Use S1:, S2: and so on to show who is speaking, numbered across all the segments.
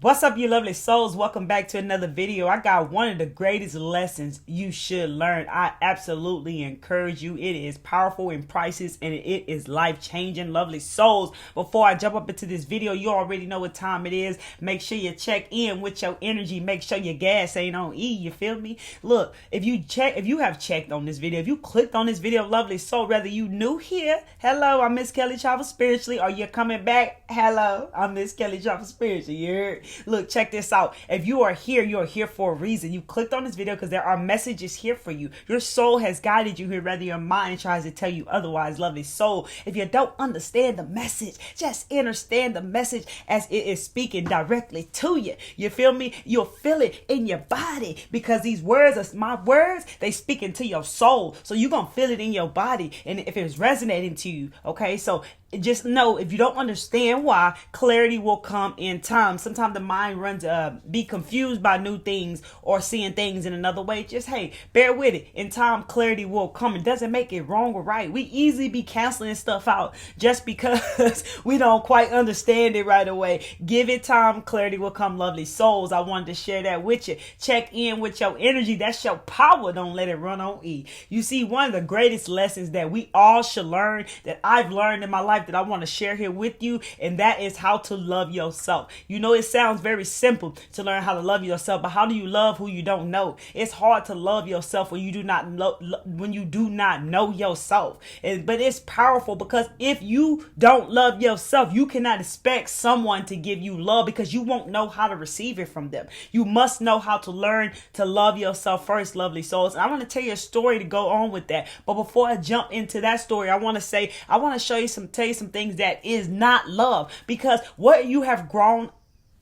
S1: What's up, you lovely souls? Welcome back to another video. I got one of the greatest lessons you should learn. I absolutely encourage you. It is powerful in prices and it is life-changing, lovely souls. Before I jump up into this video, you already know what time it is. Make sure you check in with your energy. Make sure your gas ain't on E. You feel me? Look, if you have checked on this video, if you clicked on this video, lovely soul, whether you new here, hello, I'm Miss Kelly Travel Spiritually, or you're coming back, hello, I'm Miss Kelly Travel Spiritually. You heard? Look, check this out. If you are here for a reason. You clicked on this video because there are messages here for you. Your soul has guided you here, whether your mind tries to tell you otherwise, lovely soul. If you don't understand the message, just understand the message as it is speaking directly to you. You feel me? You'll feel it in your body because these words are my words. They speak into your soul. So you're going to feel it in your body. And if it's resonating to you, okay? So just know, if you don't understand why, clarity will come in time. Sometimes the mind runs be confused by new things or seeing things in another way. Just, hey, bear with it. In time, clarity will come. It doesn't make it wrong or right. We easily be canceling stuff out just because we don't quite understand it right away. Give it time, clarity will come, lovely souls. I wanted to share that with you. Check in with your energy. That's your power. Don't let it run on E. You see, one of the greatest lessons that we all should learn, that I've learned in my life, that I want to share here with you, and that is how to love yourself. You know, it sounds very simple to learn how to love yourself, but how do you love who you don't know? It's hard to love yourself when you do not know yourself. But it's powerful, because if you don't love yourself, you cannot expect someone to give you love, because you won't know how to receive it from them. You must know how to learn to love yourself first, lovely souls. And I want to tell you a story to go on with that. But before I jump into that story, I want to tell you some things that is not love, because what you have grown,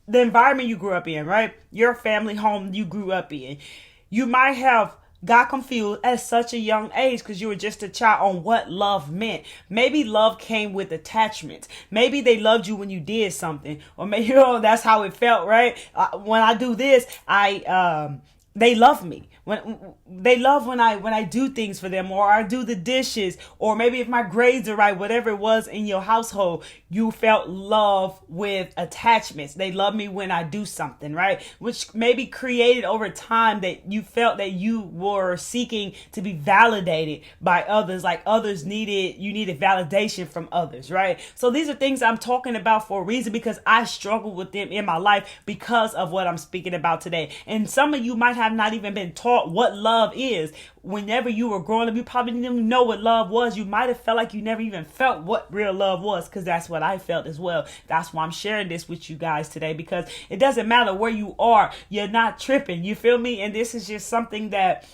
S1: the environment you grew up in, right? Your family home you grew up in, you might have got confused at such a young age because you were just a child on what love meant. Maybe love came with attachments. Maybe they loved you when you did something, or maybe that's how it felt, right? When I do this, they love me. When they love when I do things for them, or I do the dishes, or maybe if my grades are right, whatever it was in your household, you felt love with attachments. They love me when I do something, right? Which maybe created over time that you felt that you were seeking to be validated by others, like you needed validation from others, right? So these are things I'm talking about for a reason, because I struggled with them in my life because of what I'm speaking about today. And some of you might have not even been taught what love is. Whenever you were growing up, you probably didn't even know what love was. You might have felt like you never even felt what real love was, because that's what I felt as well. That's why I'm sharing this with you guys today, because it doesn't matter where you are, you're not tripping. You feel me? And this is just something that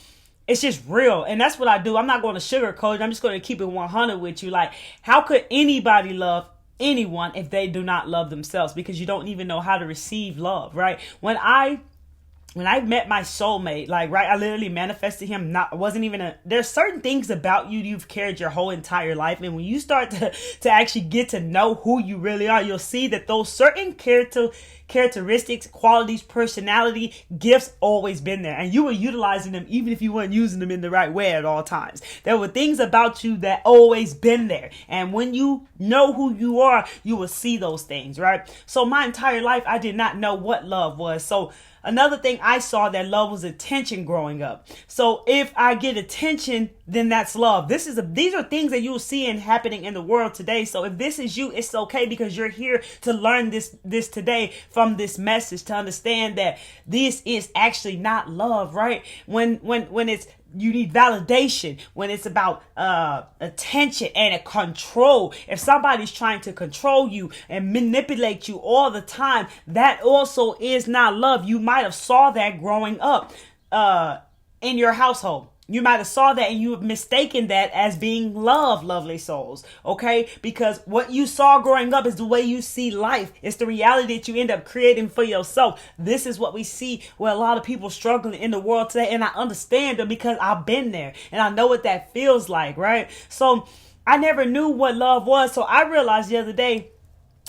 S1: it's just real. And that's what I do. I'm not going to sugarcoat it. I'm just going to keep it 100 with you. Like, how could anybody love anyone if they do not love themselves? Because you don't even know how to receive love, right? When I met my soulmate, I literally manifested him. There's certain things about you you've carried your whole entire life. And when you start to actually get to know who you really are, you'll see that those certain characteristics, qualities, personality, gifts always been there. And you were utilizing them even if you weren't using them in the right way at all times. There were things about you that always been there. And when you know who you are, you will see those things, right? So my entire life, I did not know what love was. So another thing I saw that love was attention growing up. So if I get attention, then that's love. These are things that you'll see happening in the world today. So if this is you, it's okay, because you're here to learn this today from this message, to understand that this is actually not love, right? When it's, you need validation, when it's about attention and control. If somebody's trying to control you and manipulate you all the time, that also is not love. You might have saw that growing up in your household. You might have saw that and you have mistaken that as being love, lovely souls. Okay? Because what you saw growing up is the way you see life. It's the reality that you end up creating for yourself. This is what we see where a lot of people struggling in the world today. And I understand them because I've been there and I know what that feels like, right? So I never knew what love was. So I realized the other day,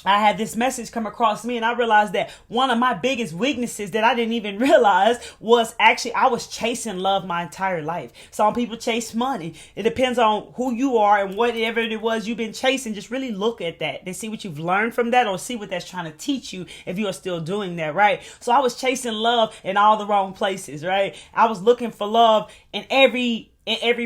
S1: I had this message come across me, and I realized that one of my biggest weaknesses that I didn't even realize was actually I was chasing love my entire life. Some people chase money. It depends on who you are and whatever it was you've been chasing. Just really look at that and see what you've learned from that, or see what that's trying to teach you if you are still doing that, right? So I was chasing love in all the wrong places, right? I was looking for love in every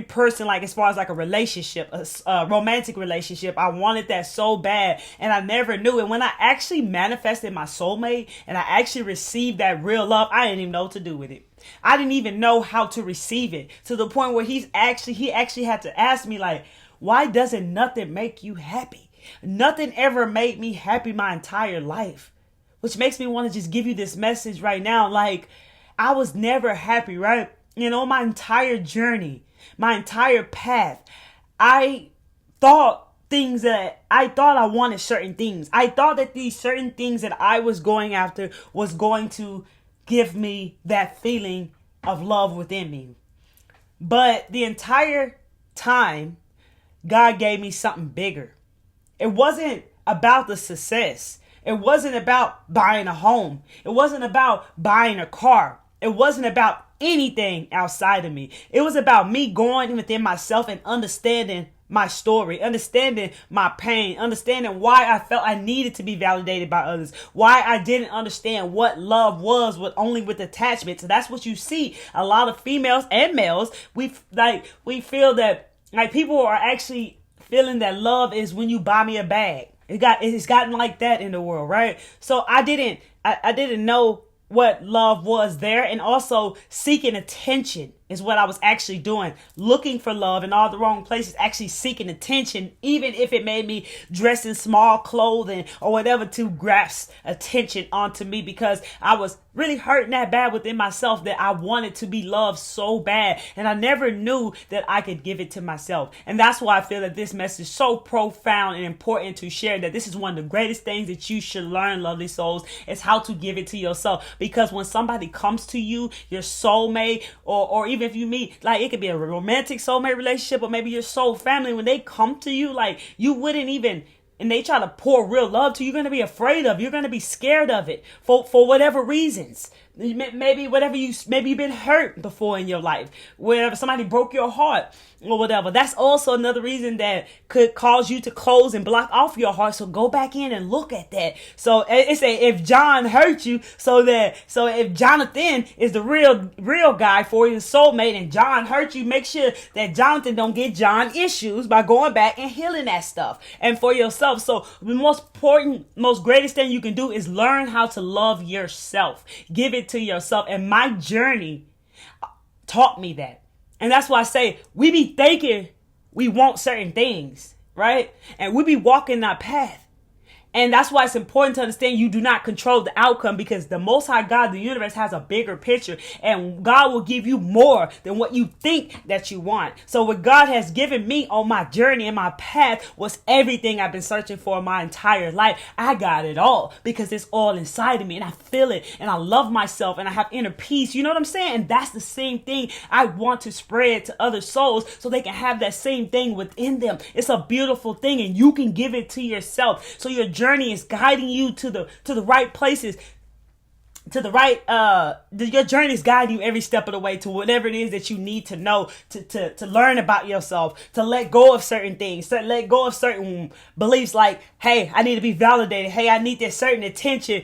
S1: person, like as far as like a relationship, a romantic relationship. I wanted that so bad, and I never knew it. When I actually manifested my soulmate and I actually received that real love, I didn't even know what to do with it. I didn't even know how to receive it, to the point where he actually had to ask me, like, why doesn't nothing make you happy? Nothing ever made me happy my entire life. Which makes me want to just give you this message right now. Like, I was never happy, right? You know, my entire journey, my entire path, I thought I wanted certain things. I thought that these certain things that I was going after was going to give me that feeling of love within me. But the entire time, God gave me something bigger. It wasn't about the success. It wasn't about buying a home. It wasn't about buying a car. It wasn't about anything outside of me. It was about me going within myself and understanding my story, understanding my pain, understanding why I felt I needed to be validated by others, why I didn't understand what love was only with attachment. So that's what you see. A lot of females and males, we feel that like people are actually feeling that love is when you buy me a bag. It's gotten like that in the world, right? So I didn't know what love was there, and also seeking attention is what I was actually doing. Looking for love in all the wrong places, actually seeking attention, even if it made me dress in small clothing or whatever to grasp attention onto me, because I was really hurting that bad within myself that I wanted to be loved so bad, and I never knew that I could give it to myself. And that's why I feel that this message is so profound and important to share, that this is one of the greatest things that you should learn, lovely souls, is how to give it to yourself. Because when somebody comes to you, your soulmate, or even if you meet, like, it could be a romantic soulmate relationship, or maybe your soul family, when they come to you, like, you wouldn't even, and they try to pour real love to you, you're going to be afraid of, you're going to be scared of it for whatever reasons. Maybe you've been hurt before in your life, wherever somebody broke your heart or whatever. That's also another reason that could cause you to close and block off your heart. So go back in and look at that. So it's if John hurt you, so if Jonathan is the real guy for your soulmate and John hurt you, make sure that Jonathan don't get John issues by going back and healing that stuff and for yourself. So the most important, most greatest thing you can do is learn how to love yourself. Give it to yourself. And my journey taught me that. And that's why I say we be thinking we want certain things, right? And we be walking that path. And that's why it's important to understand you do not control the outcome, because the Most High God, the universe, has a bigger picture, and God will give you more than what you think that you want. So what God has given me on my journey and my path was everything I've been searching for my entire life. I got it all because it's all inside of me, and I feel it, and I love myself, and I have inner peace. You know what I'm saying? And that's the same thing I want to spread to other souls, so they can have that same thing within them. It's a beautiful thing, and you can give it to yourself. So your journey is guiding you to the right places, to the right your journey is guiding you every step of the way to whatever it is that you need to know to learn about yourself, to let go of certain things, to let go of certain beliefs, like, hey, I need to be validated, hey, I need this certain attention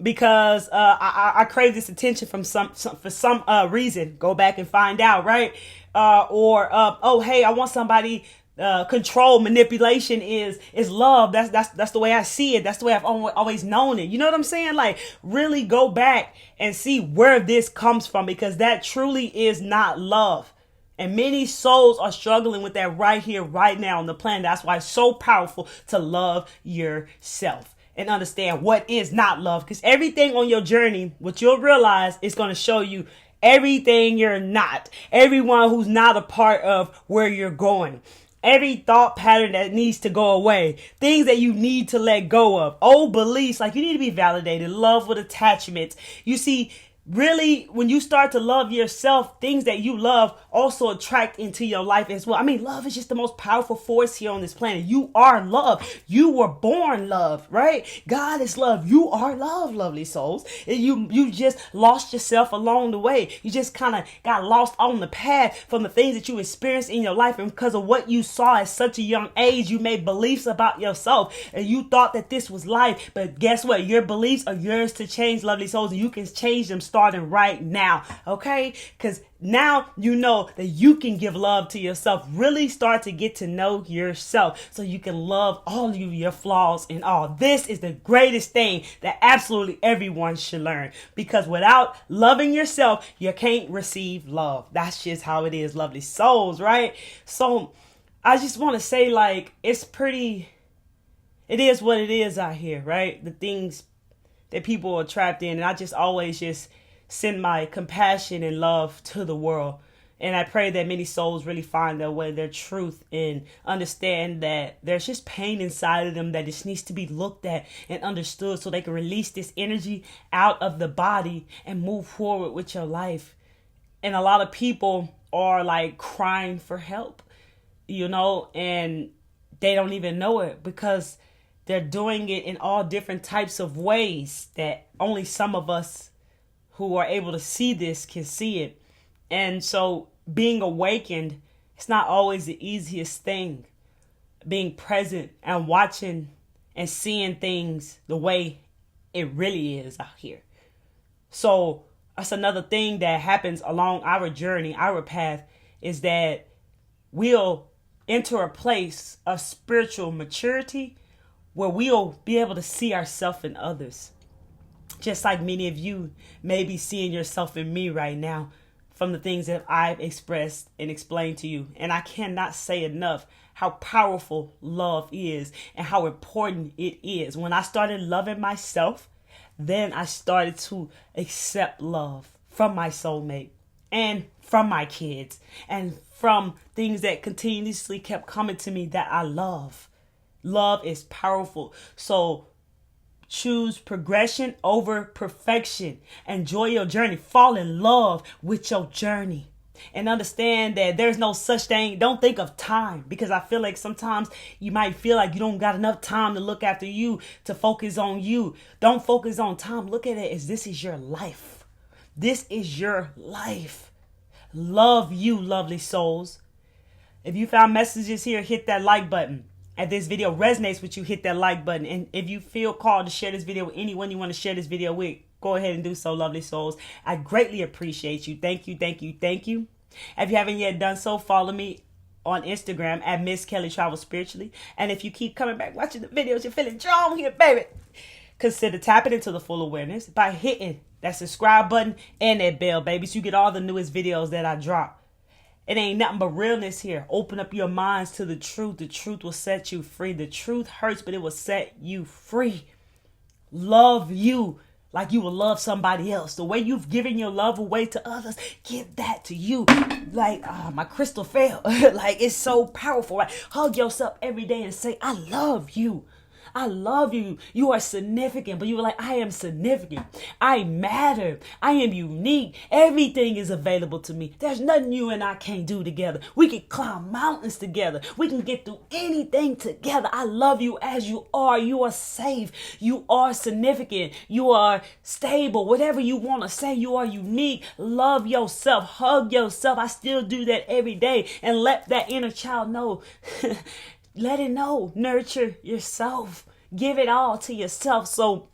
S1: because I crave this attention from some reason. Go back and find out, right? Oh, hey, I want somebody. Control, manipulation is love. That's the way I see it. That's the way I've always known it. You know what I'm saying? Like, really go back and see where this comes from, because that truly is not love. And many souls are struggling with that right here, right now on the planet. That's why it's so powerful to love yourself and understand what is not love. Because everything on your journey, what you'll realize, is going to show you everything you're not. Everyone who's not a part of where you're going. Every thought pattern that needs to go away. Things that you need to let go of. Old beliefs, like you need to be validated. Love with attachment. You see, really, when you start to love yourself, things that you love also attract into your life as well. I mean, love is just the most powerful force here on this planet. You are love. You were born love, right? God is love. You are love, lovely souls. And you just lost yourself along the way. You just kind of got lost on the path from the things that you experienced in your life. And because of what you saw at such a young age, you made beliefs about yourself. And you thought that this was life. But guess what? Your beliefs are yours to change, lovely souls. And you can change them starting right now, okay? Because now you know that you can give love to yourself. Really start to get to know yourself so you can love all of your flaws and all. This is the greatest thing that absolutely everyone should learn, because without loving yourself, you can't receive love. That's just how it is, lovely souls, right? So I just want to say, like, it is what it is out here, right? The things that people are trapped in. And I just always just send my compassion and love to the world. And I pray that many souls really find their way, their truth, and understand that there's just pain inside of them that just needs to be looked at and understood so they can release this energy out of the body and move forward with your life. And a lot of people are like crying for help, and they don't even know it because they're doing it in all different types of ways that only some of us who are able to see this can see it. And so being awakened, it's not always the easiest thing. Being present and watching and seeing things the way it really is out here. So that's another thing that happens along our journey, our path, is that we'll enter a place of spiritual maturity where we'll be able to see ourselves in others. Just like many of you may be seeing yourself in me right now from the things that I've expressed and explained to you. And I cannot say enough how powerful love is and how important it is. When I started loving myself, then I started to accept love from my soulmate and from my kids and from things that continuously kept coming to me that I love. Love is powerful. So choose progression over perfection. Enjoy your journey. Fall in love with your journey. And understand that there's no such thing. Don't think of time, because I feel like sometimes you might feel like you don't got enough time to look after you, to focus on you. Don't focus on time. Look at it as this is your life. This is your life. Love you, lovely souls. If you found messages here, hit that like button. If this video resonates with you, hit that like button. And if you feel called to share this video with anyone you want to share this video with, go ahead and do so, lovely souls. I greatly appreciate you. Thank you, thank you, thank you. If you haven't yet done so, follow me on Instagram at Miss Kelly Travel Spiritually. And if you keep coming back watching the videos, you're feeling drawn here, baby, consider tapping into the full awareness by hitting that subscribe button and that bell, baby, so you get all the newest videos that I drop. It ain't nothing but realness here. Open up your minds to the truth. The truth will set you free. The truth hurts, but it will set you free. Love you like you will love somebody else. The way you've given your love away to others, give that to you. Like, my crystal fell. Like, it's so powerful. Right? Hug yourself every day and say, I love you. I love you. You are significant. But you were like, I am significant. I matter. I am unique. Everything is available to me. There's nothing you and I can't do together. We can climb mountains together. We can get through anything together. I love you as you are. You are safe. You are significant. You are stable. Whatever you want to say, you are unique. Love yourself. Hug yourself. I still do that every day. And let that inner child know. Let it know. Nurture yourself. Give it all to yourself. So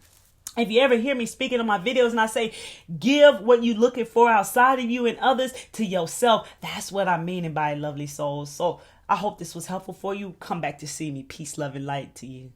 S1: if you ever hear me speaking on my videos and I say, give what you're looking for outside of you and others to yourself, that's what I'm meaning by lovely souls. So I hope this was helpful for you. Come back to see me. Peace, love, and light to you.